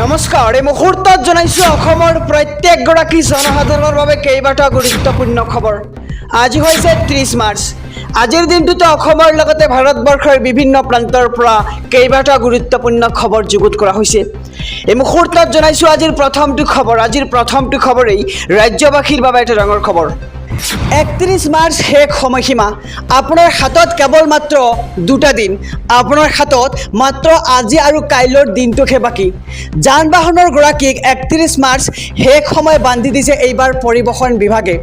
নমস্কাৰ এই মুহূৰ্তত জনাইছোঁ অসমৰ প্ৰত্যেকগৰাকী জনসাধাৰণৰ বাবে কেইবাটা গুৰুত্বপূৰ্ণ খবৰ। আজি হৈছে 30 মাৰ্চ। আজিৰ দিনটোতে অসমৰ লগতে ভাৰতবৰ্ষৰ বিভিন্ন প্ৰান্তৰ পৰা কেইবাটা গুৰুত্বপূৰ্ণ খবৰ যুগুত কৰা হৈছে। এই মুহূৰ্তত জনাইছোঁ আজিৰ প্ৰথমটো খবৰেই ৰাজ্যবাসীৰ বাবে এটা ডাঙৰ খবৰ। 31 মাৰ্চ শেষ সময়সীমা। আপোনাৰ হাতত কেৱল মাত্ৰ 2টা দিন। আপোনাৰ হাতত মাত্ৰ আজি আৰু কাইলৈৰ দিনটোহে বাকী। যান বাহনৰ গৰাকীক 31 মাৰ্চ শেষ সময় বান্ধি দিছে এইবাৰ পৰিবহণ বিভাগে।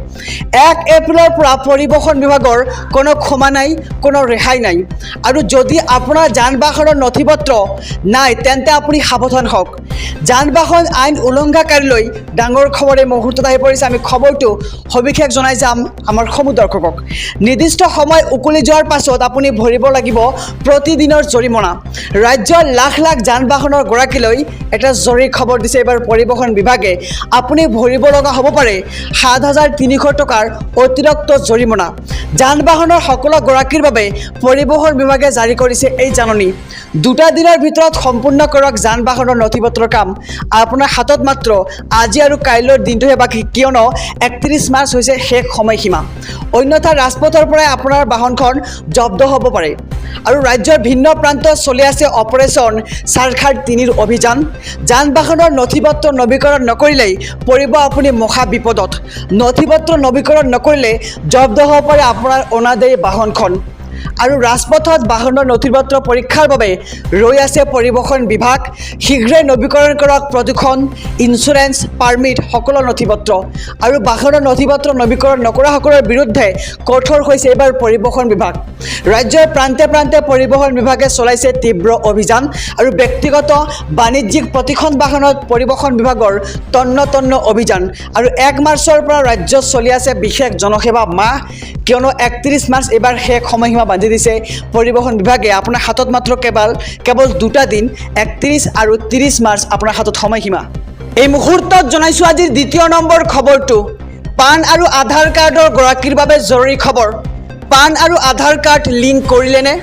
1 এপ্ৰিলৰ পৰা পৰিবহণ বিভাগৰ কোনো ক্ষমা নাই, কোনো ৰেহাই নাই। আৰু যদি আপোনাৰ যান বাহনৰ নথি পত্ৰ নাই তেন্তে আপুনি সাৱধান হওক। যান বাহন আইন উলংঘাকাৰীলৈ ডাঙৰ খবৰ এই মুহূৰ্তত আহি পৰিছে। আমি খবৰটো সবিশেষ জনাই যাম আমাৰ সমূহ দৰ্শকক। নিৰ্দিষ্ট সময় উকলি যোৱাৰ পাছত আপুনি ভৰিব লাগিব প্ৰতিদিনৰ জৰিমনা। ৰাজ্যৰ লাখ লাখ যান বাহনৰ গৰাকীলৈ এটা জৰুৰী খবৰ দিছে এইবাৰ পৰিবহণ বিভাগে। আপুনি ভৰিব লগা হ'ব পাৰে 7,300 টকাৰ অতিৰিক্ত জৰিমনা। যান বাহনৰ সকলো গৰাকীৰ বাবে পৰিবহণ বিভাগে জাৰি কৰিছে এই জাননী। 2টা দিনৰ ভিতৰত সম্পূৰ্ণ কৰক যান বাহনৰ নথি পত্ৰৰ কাম। আপোনাৰ হাতত মাত্ৰ আজি আৰু কাইলৈৰ দিনটোহে বাকী, কিয়নো 31 মাৰ্চ হৈছে শেষ সময়সীমা। অন্যথা ৰাজপথৰ পৰাই আপোনাৰ বাহনখন জব্দ হ'ব পাৰে। আৰু ৰাজ্যৰ ভিন্ন প্ৰান্তত চলি আছে অপাৰেশ্যন চাৰখাৰ 3ৰ অভিযান। যান বাহনৰ নথি পত্ৰ নৱীকৰণ নকৰিলেই পৰিব আপুনি মহা বিপদত। নথি পত্ৰ নৱীকৰণ নকৰিলে জব্দ হ'ব পাৰে আপোনাৰ অনাদায়ী বাহনখন। আৰু ৰাজপথত বাহনৰ নথি পত্ৰ পৰীক্ষাৰ বাবে ৰৈ আছে পৰিবহণ বিভাগ। শীঘ্ৰেই নৱীকৰণ কৰক প্ৰদূষণ, ইঞ্চুৰেঞ্চ, পাৰ্মিট সকলো নথি পত্ৰ। আৰু বাহনৰ নথি পত্ৰ নৱীকৰণ নকৰাসকলৰ বিৰুদ্ধে কঠোৰ হৈছে এইবাৰ পৰিবহণ বিভাগ। ৰাজ্যৰ প্ৰান্তে প্ৰান্তে পৰিবহণ বিভাগে চলাইছে তীব্ৰ অভিযান। আৰু ব্যক্তিগত বাণিজ্যিক প্ৰতিখন বাহনত পৰিবহণ বিভাগৰ তন্ন অভিযান। আৰু 1 মাৰ্চৰ পৰা ৰাজ্যত চলি আছে বিশেষ জনসেৱা মাহ, কিয়নো 31 মাৰ্চ এইবাৰ শেষ সময়সীমা বান্ধি দিছে পৰিবহণ বিভাগে। আপোনাৰ হাতত মাত্ৰ কেৱল 2টা দিন, 31 আৰু 30 মাৰ্চ আপোনাৰ হাতত সময়সীমা। এই মুহূৰ্তত জনাইছোঁ আজিৰ 2য় নম্বৰ খবৰটো। পান আৰু আধাৰ কাৰ্ডৰ গৰাকীৰ বাবে জৰুৰী খবৰ। পান আৰু আধাৰ কাৰ্ড লিংক কৰিলেনে?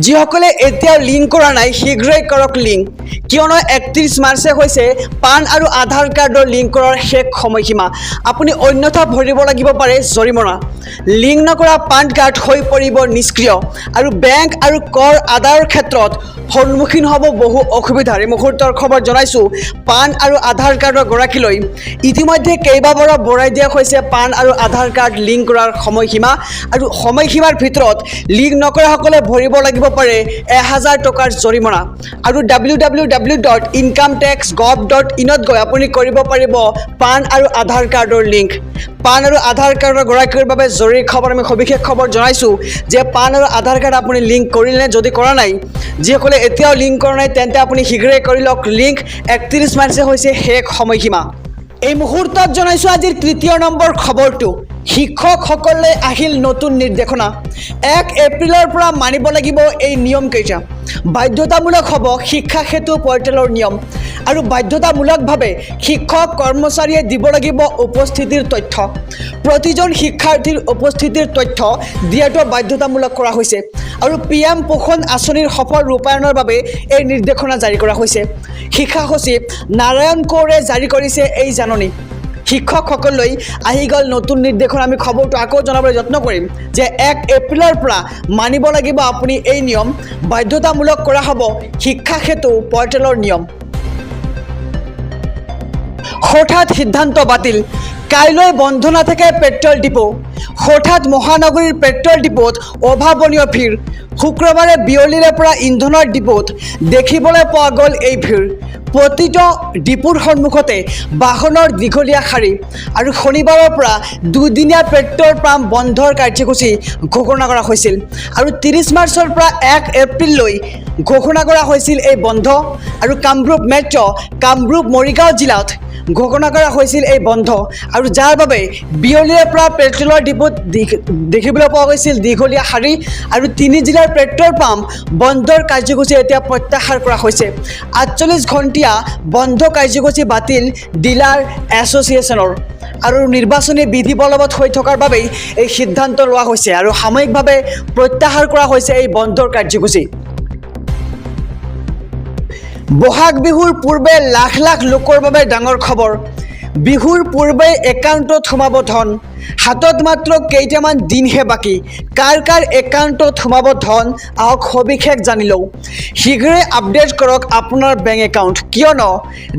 যিসকলে এতিয়াও লিংক কৰা নাই শীঘ্ৰেই কৰক লিংক, কিয়নো 31 মাৰ্চে হৈছে পান আৰু আধাৰ কাৰ্ডৰ লিংক কৰাৰ শেষ সময়সীমা। আপুনি অন্যথা ভৰিব লাগিব পাৰে জৰিমনা। লিংক নকৰা পান কাৰ্ড হৈ পৰিব নিষ্ক্ৰিয়। আৰু বেংক আৰু কৰ আদায়ৰ ক্ষেত্ৰত সন্মুখীন হ'ব বহু অসুবিধাৰ। এই মুহূৰ্তৰ খবৰ জনাইছোঁ পান আৰু আধাৰ কাৰ্ডৰ গৰাকীলৈ ইতিমধ্যে কেইবাবাৰো বঢ়াই দিয়া হৈছে পান আৰু আধাৰ কাৰ্ড লিংক কৰাৰ সময়সীমা। আৰু সময়সীমাৰ ভিতৰত লিংক নকৰাসকলে ভৰিব লাগিব পাৰে 1,000 টকাৰ জৰিমনা। আৰু www.incometax.gov.in গৈ আপুনি কৰিব পাৰিব পান আৰু আধাৰ কাৰ্ডৰ লিংক। পান আৰু আধাৰ কাৰ্ডৰ গৰাকীৰ বাবে জৰুৰী খবৰ। আমি সবিশেষ খবৰ জনাইছোঁ যে পান আৰু আধাৰ কাৰ্ড আপুনি লিংক কৰিলে, যদি কৰা নাই, যিসকলে এতিয়াও লিংক কৰা নাই তেন্তে আপুনি শীঘ্ৰেই কৰি লওক লিংক। 31 মাৰ্চে হৈছে শেষ সময়সীমা। এই মুহূৰ্তত জনাইছোঁ আজিৰ 3য় নম্বৰ খবৰটো। শিক্ষকসকলে আহিল নতুন নিৰ্দেশনা। 1 এপ্ৰিলৰ পৰা মানিব লাগিব এই নিয়মকেইটা। বাধ্যতামূলক হ'ব শিক্ষা সেতু পৰ্টেলৰ নিয়ম। আৰু বাধ্যতামূলকভাৱে শিক্ষক কৰ্মচাৰীয়ে দিব লাগিব উপস্থিতিৰ তথ্য। প্ৰতিজন শিক্ষাৰ্থীৰ উপস্থিতিৰ তথ্য দিয়াটো বাধ্যতামূলক কৰা হৈছে। আৰু PM পোষণ আঁচনিৰ সফল ৰূপায়ণৰ বাবে এই নিৰ্দেশনা জাৰি কৰা হৈছে। শিক্ষা সচিব নাৰায়ণ কৌৰে জাৰি কৰিছে এই জাননী। শিক্ষকসকললৈ আহি গ'ল নতুন নিৰ্দেশনা। আমি খবৰটো আকৌ জনাবলৈ যত্ন কৰিম যে 1 এপ্ৰিলৰ পৰা মানিব লাগিব আপুনি এই নিয়ম। বাধ্যতামূলক কৰা হ'ব শিক্ষা সেতু পৰ্টেলৰ নিয়ম। হঠাৎ সিদ্ধান্ত বাতিল। কাইলৈ বন্ধ নাথাকে পেট্ৰল ডিপো। হঠাৎ মহানগৰীৰ পেট্ৰল ডিপোত অভাৱনীয় ভিৰ। শুক্ৰবাৰে বিয়লিৰে পৰা ইন্ধনৰ ডিপোত দেখিবলৈ পোৱা গ'ল এই ভিৰ। প্ৰতিটো ডিপোৰ সন্মুখতে বাহনৰ দীঘলীয়া শাৰী। আৰু শনিবাৰৰ পৰা 2দিনীয়া পেট্ৰল পাম্প বন্ধৰ কাৰ্যসূচী ঘোষণা কৰা হৈছিল। আৰু 30 মাৰ্চৰ পৰা 1 এপ্ৰিললৈ ঘোষণা কৰা হৈছিল এই বন্ধ। আৰু কামৰূপ মেট্ৰ', কামৰূপ মৰিগাঁও জিলাত ঘোষণা কৰা হৈছিল এই বন্ধ। আৰু যাৰ বাবে বিয়লিৰে পৰা পেট্ৰলৰ ডিপোত দেখিবলৈ পোৱা গৈছিল দীঘলীয়া শাৰী। আৰু 3 জিলাৰ পেট্ৰল পাম্প বন্ধৰ কাৰ্যসূচী এতিয়া প্ৰত্যাহাৰ কৰা হৈছে। 48 ঘণ্টীয়া বন্ধ কাৰ্যসূচী বাতিল ডিলাৰ এছ'চিয়েশ্যনৰ। আৰু নিৰ্বাচনী বিধি বলবৎ হৈ থকাৰ বাবেই এই সিদ্ধান্ত লোৱা হৈছে। আৰু সাময়িকভাৱে প্ৰত্যাহাৰ কৰা হৈছে এই বন্ধৰ কাৰ্যসূচী। বহাগ বিহুৰ পূৰ্বে লাখ লাখ লোকৰ বাবে ডাঙৰ খবৰ। বিহুৰ পূৰ্বে একাউণ্টত সোমাব ধন, হাতত মাত্ৰ কেইটামান দিনহে বাকী। কাৰ কাৰ একাউণ্টত সোমাব ধন, আহক সবিশেষ জানি লওঁ। শীঘ্ৰে আপডেট কৰক আপোনাৰ বেংক একাউণ্ট, কিয়নো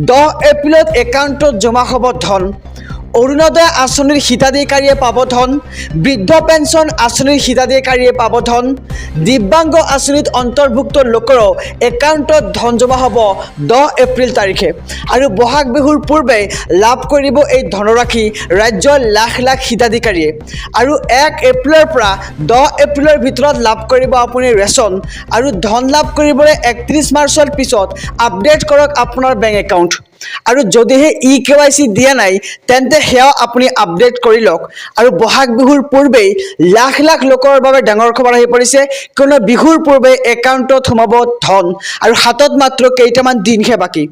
10 এপ্ৰিলত একাউণ্টত জমা হ'ব ধন। অৰুণোদয় আঁচনিৰ হিতাধিকাৰীয়ে পাব ধন, বৃদ্ধ পেঞ্চন আঁচনিৰ হিতাধিকাৰীয়ে পাব ধন, দিব্যাংগ আঁচনিত অন্তৰ্ভুক্ত লোকৰো একাউণ্টত ধন জমা হ'ব 10 এপ্ৰিল তাৰিখে। আৰু বহাগ বিহুৰ পূৰ্বে লাভ কৰিব এই ধনৰাশি ৰাজ্যৰ লাখ লাখ হিতাধিকাৰীয়ে। আৰু 1 এপ্ৰিলৰ পৰা 10 এপ্ৰিলৰ ভিতৰত লাভ কৰিব আপুনি ৰেচন। আৰু ধন লাভ কৰিবলৈ 31 মাৰ্চৰ পিছত আপডেট কৰক আপোনাৰ বেংক একাউণ্ট। আৰু যদিহে KYC দিয়া নাই তেন্তে সেয়াও আপুনি আপডেট কৰি লওক। আৰু বহাগ বিহুৰ পূৰ্বেই লাখ লাখ লোকৰ বাবে ডাঙৰ খবৰ আহি পৰিছে, কিয়নো বিহুৰ পূৰ্বে একাউণ্টত সোমাব ধন আৰু হাতত মাত্ৰ কেইটামান দিনহে বাকী।